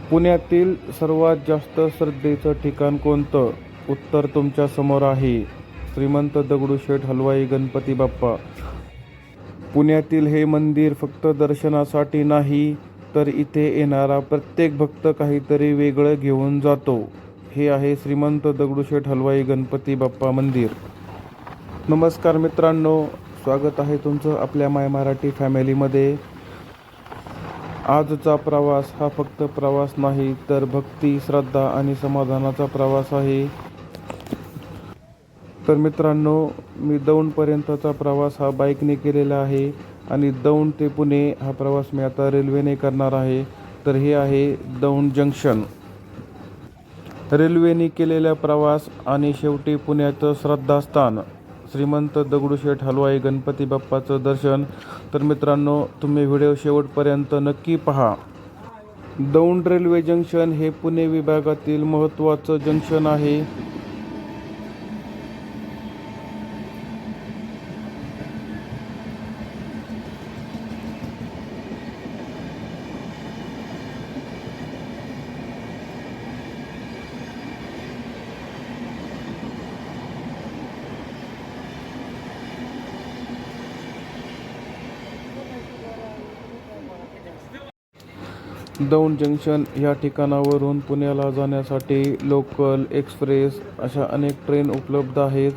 पुण्यातील सर्वात जास्त श्रद्धेचं ठिकाण कोणतं? उत्तर तुमच्या समोर आहे. श्रीमंत दगडूशेठ हलवाई गणपती बाप्पा. पुण्यातील हे मंदिर फक्त दर्शनासाठी नाही, तर इथे येणारा प्रत्येक भक्त काहीतरी वेगळं घेऊन जातो. हे आहे श्रीमंत दगडूशेठ हलवाई गणपती बाप्पा मंदिर. नमस्कार मित्रांनो, स्वागत आहे तुमचं आपल्या माय मराठी फॅमिलीमध्ये. आजचा प्रवास हा फक्त प्रवास नाही, तर भक्ती, श्रद्धा आणि समाधानाचा प्रवास आहे. तर मित्रांनो, मी दौंडपर्यंतचा प्रवास हा बाईकने केलेला आहे आणि दौंड ते पुणे हा प्रवास मी आता रेल्वेने करणार आहे. तर हे आहे दौंड जंक्शन. रेल्वेने केलेला प्रवास आणि शेवटी पुण्याचं श्रद्धास्थान श्रीमंत दगडूशेठ हलवाई गणपती बाप्पाचं दर्शन. तर मित्रांनो, तुम्ही व्हिडिओ शेवटपर्यंत नक्की पहा. दौंड रेल्वे जंक्शन हे पुणे विभागातील महत्त्वाचं जंक्शन आहे. दौंड जंक्शन या ठिकाणावरून पुण्याला जाण्यासाठी लोकल, एक्सप्रेस अशा अनेक ट्रेन उपलब्ध आहेत.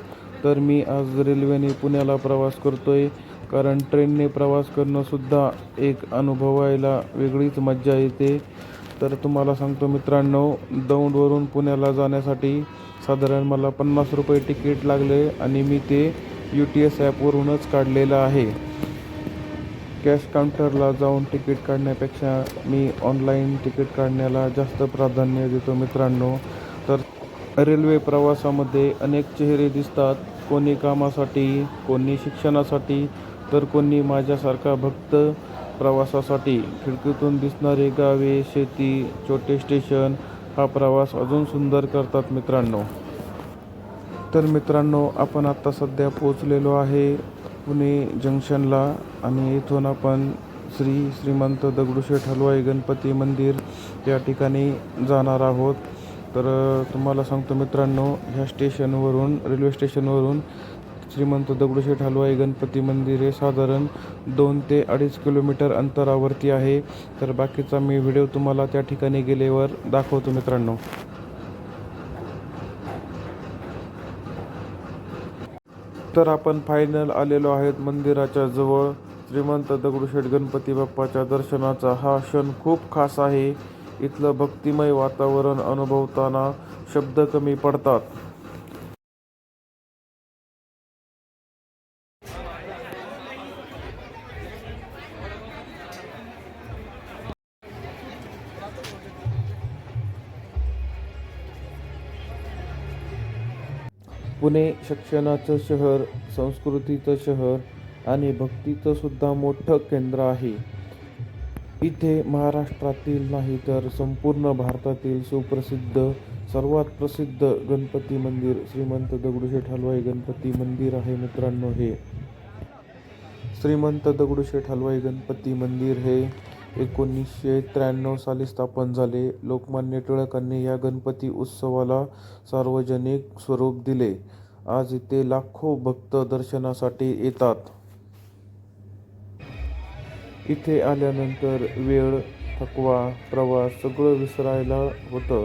तर मी आज रेल्वेने पुण्याला प्रवास करतोय, कारण ट्रेनने प्रवास करणंसुद्धा एक अनुभवायला वेगळीच मज्जा येते. तर तुम्हाला सांगतो मित्रांनो, दौंडवरून पुण्याला जाण्यासाठी साधारण मला 50 रुपये तिकीट लागले आणि मी ते UTS ॲपवरूनच काढलेलं आहे. कॅश काउंटरला जाऊन तिकीट काढण्यापेक्षा मी ऑनलाईन तिकीट काढण्याला जास्त प्राधान्य देतो मित्रांनो. तर रेल्वे प्रवासामध्ये अनेक चेहरे दिसतात. कोणी कामासाठी, कोणी शिक्षणासाठी, तर कोणी माझ्यासारखा भक्त प्रवासासाठी. खिडकीतून दिसणारे गावे, शेती, छोटे स्टेशन हा प्रवास अजून सुंदर करतात मित्रांनो. तर मित्रांनो, आपण आत्ता सध्या पोचलेलो आहे पुणे जंक्शनला आणि इथून आपण श्रीमंत दगडूशेठ हलवाई गणपती मंदिर या ठिकाणी जाणार आहोत. तर तुम्हाला सांगतो मित्रांनो, ह्या स्टेशनवरून, रेल्वे स्टेशनवरून श्रीमंत दगडूशेठ हलवाई गणपती मंदिर हे साधारण 2 ते 2.5 किलोमीटर अंतरावरती आहे. तर बाकीचा मी व्हिडिओ तुम्हाला त्या ठिकाणी गेल्यावर दाखवतो मित्रांनो. तर आपण फायनल आलेलो आहेत मंदिराच्या जवळ. श्रीमंत दगडूशेठ गणपती बाप्पाच्या दर्शनाचा हा क्षण खूप खास आहे. इथलं भक्तिमय वातावरण अनुभवताना शब्द कमी पडतात. पुणे शिक्षणाचं शहर, संस्कृतीचं शहर आणि भक्तीचं सुद्धा मोठं केंद्र आहे. इथे महाराष्ट्रातील नाही, तर संपूर्ण भारतातील सुप्रसिद्ध, सर्वात प्रसिद्ध गणपती मंदिर श्रीमंत दगडूशेठ हलवाई गणपती मंदिर आहे मित्रांनो. हे श्रीमंत दगडूशेठ हलवाई गणपती मंदिर हे 1993 साली स्थापन झाले. लोकमान्य टिळकांनी या गणपती उत्सवाला सार्वजनिक स्वरूप दिले. आज इथे लाखो भक्त दर्शनासाठी येतात. इथे आल्यानंतर वेळ, थकवा, प्रवास सगळं विसरायला होतं.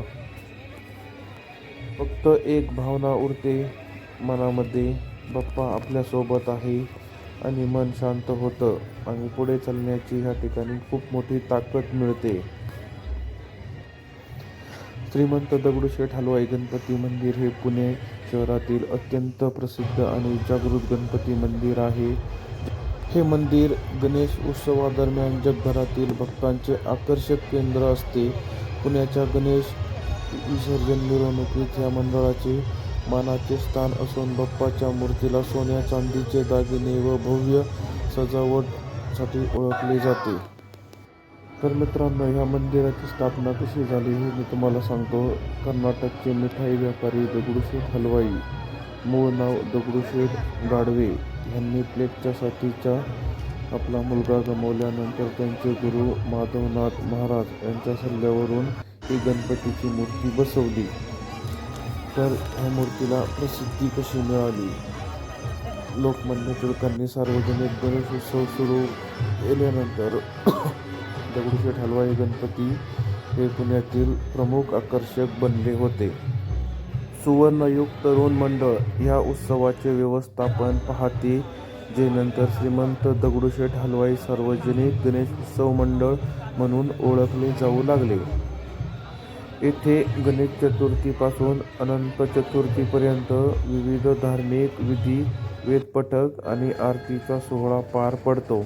फक्त एक भावना उरते मनामध्ये, बाप्पा आपल्यासोबत आहे, आणि मन शांत होतं आणि पुढे चालण्याची ह्या ठिकाणी खूप मोठी ताकद मिळते. श्रीमंत दगडूशेठ हलवाई गणपती मंदिर हे पुणे शहरातील अत्यंत प्रसिद्ध आणि जागृत गणपती मंदिर आहे. हे मंदिर गणेश उत्सवादरम्यान जगभरातील भक्तांचे आकर्षक केंद्र असते. पुण्याच्या गणेश विसर्जन मिरवणुकीत या मंडळाचे मानाचे स्थान असून बाप्पाच्या मूर्तीला सोन्या चांदीचे दागिने व भव्य सजावटसाठी ओळखले जाते. तर मित्रांनो, ह्या मंदिराची स्थापना कशी झाली हे मी तुम्हाला सांगतो. कर्नाटकचे मिठाई व्यापारी दगडूशेठ हलवाई, मूळ नाव दगडूशेठ गाडवे, यांनी प्लेगच्या साथीचा आपला मुलगा गमावल्यानंतर त्यांचे गुरु माधवनाथ महाराज यांच्या सल्ल्यावरून ही गणपतीची मूर्ती बसवली. तर ह्या मूर्तीला प्रसिद्धी कशी मिळाली? लोकमान्य टिळकांनी सार्वजनिक गणेशोत्सव सुरू केल्यानंतर दगडूशेठ हलवाई गणपती हे पुण्यातील प्रमुख आकर्षक बनले होते. सुवर्णयुग तरुण मंडळ ह्या उत्सवाचे व्यवस्थापन पाहते, जे नंतर श्रीमंत दगडूशेठ हलवाई सार्वजनिक गणेशोत्सव मंडळ म्हणून ओळखले जाऊ लागले. येथे गणेश चतुर्थीपासून अनंत चतुर्थीपर्यंत विविध धार्मिक विधी, वेदपठक आणि आरतीचा सोहळा पार पडतो.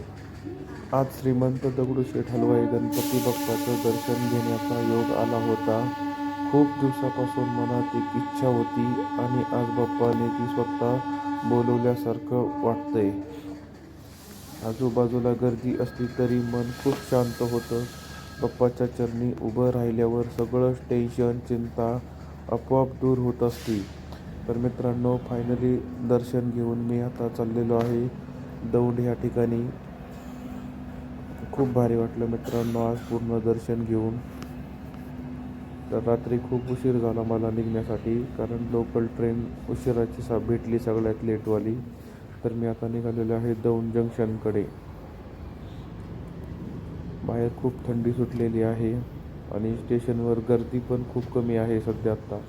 आज श्रीमंत दगडूशेठ हलवाई गणपती बाप्पाचं दर्शन घेण्याचा योग आला होता. खूप दिवसापासून मनात एक इच्छा होती आणि आज बाप्पाने ती स्वतः बोलवल्यासारखं वाटतंय. आजूबाजूला गर्दी असली तरी मन खूप शांत होतं. बाप्पाच्या चरणी उभं राहिल्यावर सगळं टेन्शन, चिंता आपोआप दूर होत असते. तर मित्रांनो, फायनली दर्शन घेऊन मी आता चाललेलो आहे दौंड ह्या ठिकाणी. खूप भारी वाटलं मित्रांनो आज पूर्ण दर्शन घेऊन. तर रात्री खूप उशीर झाला मला निघण्यासाठी, कारण लोकल ट्रेन उशिराची भेटली, सगळ्यात लेटवाली. तर मी आता निघालेलो आहे दौंड जंक्शनकडे. बाहेर खूप थंडी सुटलेली आहे आणि स्टेशनवर गर्दी पण खूप कमी आहे सध्या आत्ता.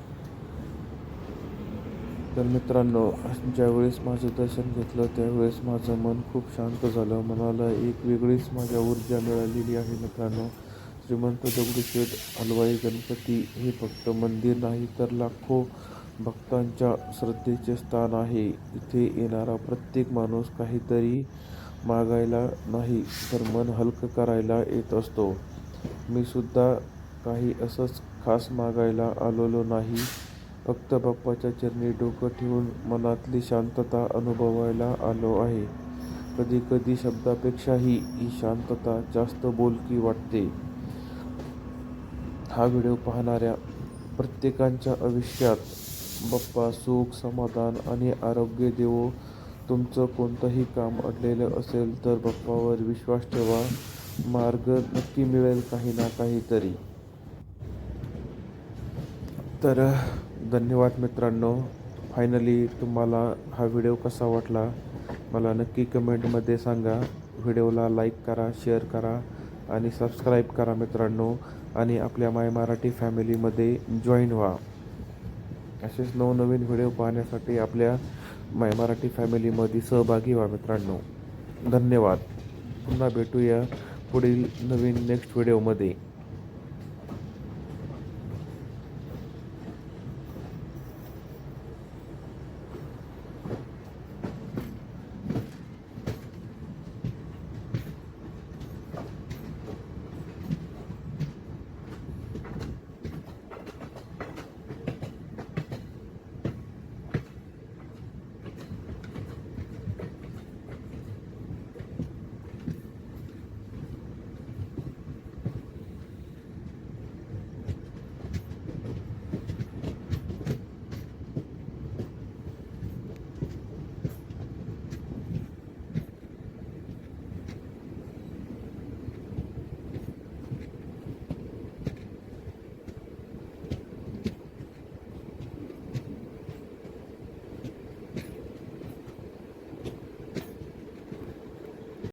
तर मित्रांनो, ज्यावेळेस माझं दर्शन घेतलं त्यावेळेस माझं मन खूप शांत झालं. मनाला एक वेगळीच माझ्या ऊर्जा मिळालेली आहे मित्रांनो. श्रीमंत दगडूशेठ हलवाई गणपती हे फक्त मंदिर नाही, तर लाखो भक्तांच्या श्रद्धेचे स्थान आहे. इथे येणारा प्रत्येक माणूस काहीतरी मागायला नाही, तर मन हलकं करायला येत असतो. मी सुद्धा काही असंच खास मागायला आलेलो नाही, फक्त बाप्पाच्या चरणी डोकं ठेवून मनातली शांतता अनुभवायला आलो आहे. कधी कधी शब्दापेक्षाही ही शांतता जास्त बोलकी वाटते. हा व्हिडिओ पाहणाऱ्या प्रत्येकाच्या आयुष्यात बाप्पा सुख, समाधान आणि आरोग्य देवो. तुमचं कोणतंही काम अडलेलं असेल तर बाप्पावर विश्वास ठेवा, मार्ग नक्की मिळेल काही ना काहीतरी. तर धन्यवाद मित्रांनो. फायनली तुम्हाला हा व्हिडिओ कसा वाटला मला नक्की कमेंटमध्ये सांगा. व्हिडिओला लाईक करा, शेअर करा आणि सबस्क्राईब करा मित्रांनो. आणि आपल्या माय मराठी फॅमिलीमध्ये जॉईन व्हा. असेच नवनवीन व्हिडिओ पाहण्यासाठी आपल्या माय मराठी फॅमिलीमध्ये सहभागी व्हा मित्रांनो. धन्यवाद. पुन्हा भेटूया पुढील नवीन नेक्स्ट व्हिडिओमध्ये.